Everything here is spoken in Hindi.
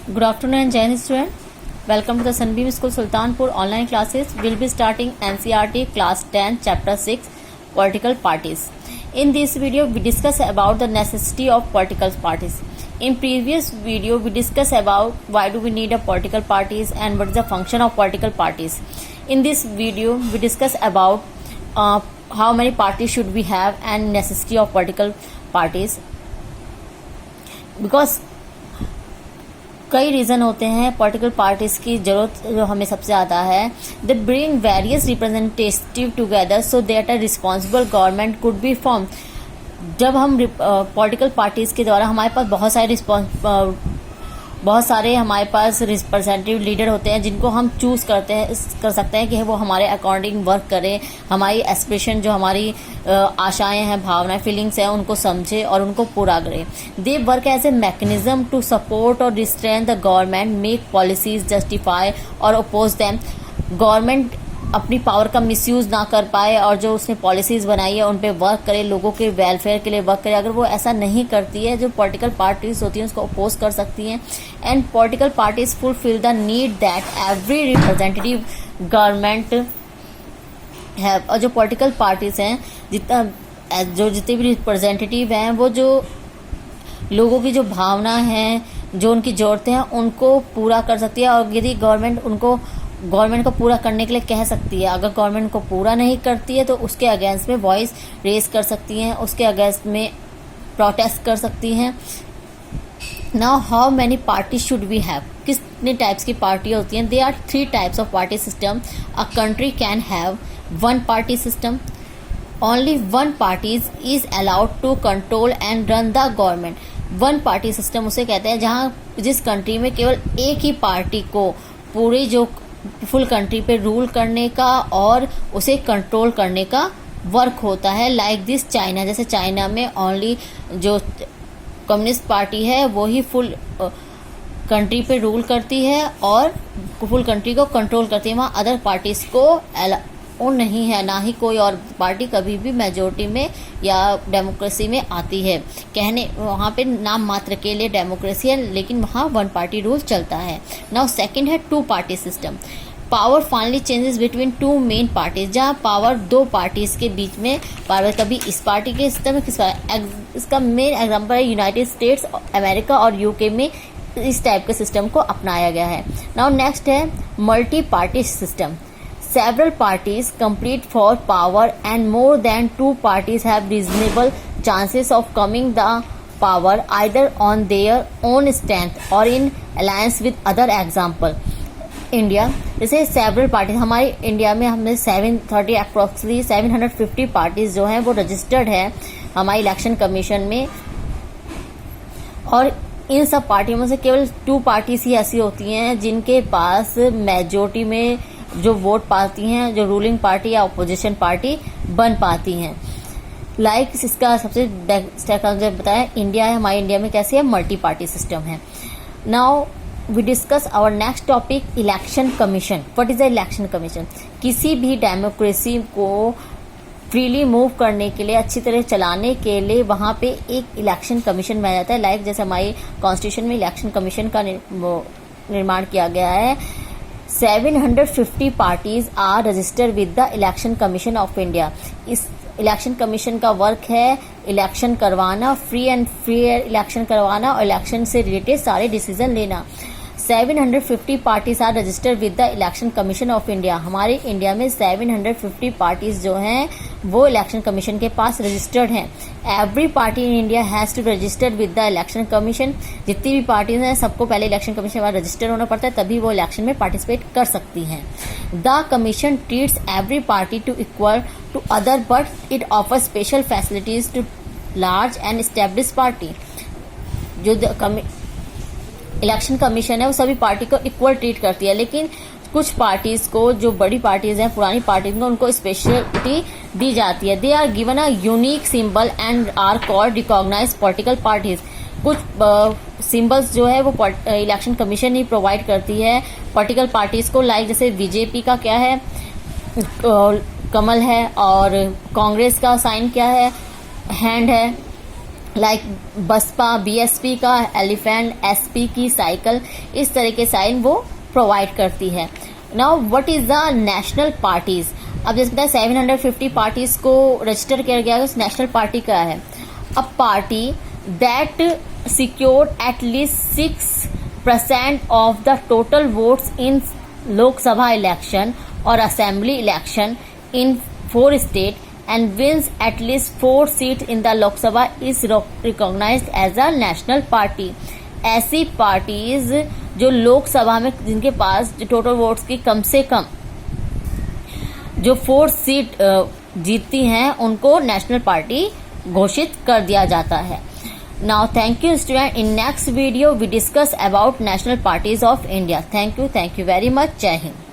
Good afternoon and Jai Hind student. Welcome to the Sunbeam School Sultanpur online classes. We'll be starting NCERT class 10 chapter 6 political parties. In this video we discuss about the necessity of political parties. In previous video we discuss about why do we need a political parties and what is the function of political parties. In this video we discuss about how many parties should we have and necessity of political parties. Because कई रीज़न होते हैं पॉलिटिकल पार्टीज की जरूरत जो हमें सबसे ज़्यादा है. They bring various representative together so that a responsible government could be form. जब हम पॉलिटिकल पार्टीज के द्वारा हमारे पास बहुत सारे हमारे पास रिप्रेजेंटेटिव लीडर होते हैं जिनको हम चूज कर सकते हैं कि वो हमारे अकॉर्डिंग वर्क करें, हमारी एस्पिरेशन जो हमारी आशाएं हैं, भावनाएं, फीलिंग्स हैं उनको समझे और उनको पूरा करें. They work as a mechanism to support और restrain the government, make policies justify और अपोज दैम. गवर्नमेंट अपनी पावर का मिसयूज ना कर पाए और जो उसने पॉलिसीज बनाई है उन पे वर्क करे, लोगों के वेलफेयर के लिए वर्क करे. अगर वो ऐसा नहीं करती है, जो पॉलिटिकल पार्टीज होती हैं उसको अपोज कर सकती हैं. And political parties fulfil the need that every representative government है. और जो पॉलिटिकल पार्टीज हैं जितने भी रिप्रेजेंटेटिव हैं वो जो लोगों की जो भावना है, जो उनकी जरूरतें हैं उनको पूरा कर सकती है. और यदि गवर्नमेंट को पूरा करने के लिए कह सकती है. अगर गवर्नमेंट को पूरा नहीं करती है तो उसके अगेंस्ट में वॉइस रेज कर सकती हैं, उसके अगेंस्ट में प्रोटेस्ट कर सकती हैं. Now how many party should we have? कितने टाइप्स की पार्टी होती हैं? They are 3 types of party system. A country can have 1 party system. Only 1 party is allowed to control and run the government. 1 party system उसे कहते हैं जहां जिस कंट्री में केवल एक ही पार्टी को पूरी जो फुल कंट्री पे रूल करने का और उसे कंट्रोल करने का वर्क होता है. लाइक दिस चाइना, जैसे चाइना में ओनली जो कम्युनिस्ट पार्टी है वो ही फुल कंट्री पे रूल करती है और फुल कंट्री को कंट्रोल करती है. वहाँ अदर पार्टीज को नहीं है, ना ही कोई और पार्टी कभी भी मेजोरिटी में या डेमोक्रेसी में आती है. कहने वहाँ पे नाम मात्र के लिए डेमोक्रेसी है, लेकिन वहाँ 1 पार्टी रूल चलता है. नाउ सेकंड है 2 party system. Power finally changes between 2 main parties. जहाँ पावर 2 पार्टीज के बीच में पावर कभी इस पार्टी के सिस्टम में इसका मेन एग्जाम्पल है यूनाइटेड स्टेट्स अमेरिका और यूके में इस टाइप के सिस्टम को अपनाया गया है. नाउ नेक्स्ट है multi party system. Several parties compete for power and more than 2 parties have reasonable chances of coming the power either on their own strength or in alliance with other. Example India, जैसे several parties हमारे इंडिया में हमें 730 अप्रोक्सीमेटली 750 पार्टीज जो हैं वो रजिस्टर्ड है हमारी इलेक्शन कमीशन में. और इन सब पार्टियों में से केवल 2 पार्टीज ही ऐसी होती हैं जिनके पास मेजोरिटी में जो वोट पाती हैं, जो रूलिंग पार्टी या अपोजिशन पार्टी बन पाती हैं. लाइक इसका सबसे बताया इंडिया है. हमारे इंडिया में कैसे है? मल्टी पार्टी सिस्टम है. Now we discuss our next topic, election commission. What is the election commission? किसी भी डेमोक्रेसी को फ्रीली मूव करने के लिए, अच्छी तरह चलाने के लिए वहाँ पे एक इलेक्शन कमीशन बनाया जाता है. लाइक जैसे हमारी कॉन्स्टिट्यूशन में इलेक्शन कमीशन का निर्माण किया गया है. 750 parties are registered with the election commission of India. इस इलेक्शन कमीशन का वर्क है इलेक्शन करवाना, फ्री एंड फेयर इलेक्शन करवाना और इलेक्शन से रिलेटेड सारे डिसीजन लेना. 750 parties are registered with the election commission of India. हमारे इंडिया में 750 पार्टीज जो हैं वो इलेक्शन कमीशन के पास रजिस्टर्ड हैं. Every party in India has to registered with the election commission. जितनी भी पार्टीज हैं सबको पहले इलेक्शन कमीशन में रजिस्टर होना पड़ता है, तभी वो इलेक्शन में पार्टिसिपेट कर सकती हैं. The commission treats every party to equal to other but it offer special facilities to large and establish party. जो इलेक्शन कमीशन है वो सभी पार्टी को इक्वल ट्रीट करती है, लेकिन कुछ पार्टीज को, जो बड़ी पार्टीज हैं, पुरानी पार्टीज को, उनको स्पेशलिटी दी जाती है. They are given a unique symbol and are called recognise political parties. कुछ सिंबल्स जो है वो इलेक्शन कमीशन ही प्रोवाइड करती है पॉलिटिकल पार्टीज को. लाइक जैसे बीजेपी का क्या है? कमल है. और कांग्रेस का साइन क्या है? हैंड है. लाइक बसपा, बीएसपी का एलिफेंट, एसपी की साइकिल, इस तरह के साइन वो प्रोवाइड करती है। Now what is the national parties? अब जैसे पता है 750 पार्टीज को रजिस्टर किया गया है। नेशनल पार्टी क्या है? A party that secured at least 6% of the total votes in Lok Sabha election और assembly election in 4 states and wins at least 4 seats in the Lok Sabha is recognized as a national party। ऐसी पार्टीज जो लोकसभा में जिनके पास जो टोटल वोट्स की कम से कम जो 4 सीट जीतती हैं उनको नेशनल पार्टी घोषित कर दिया जाता है। Now thank you student. In next video we discuss about national parties of India. Thank you very much. जय हिंद।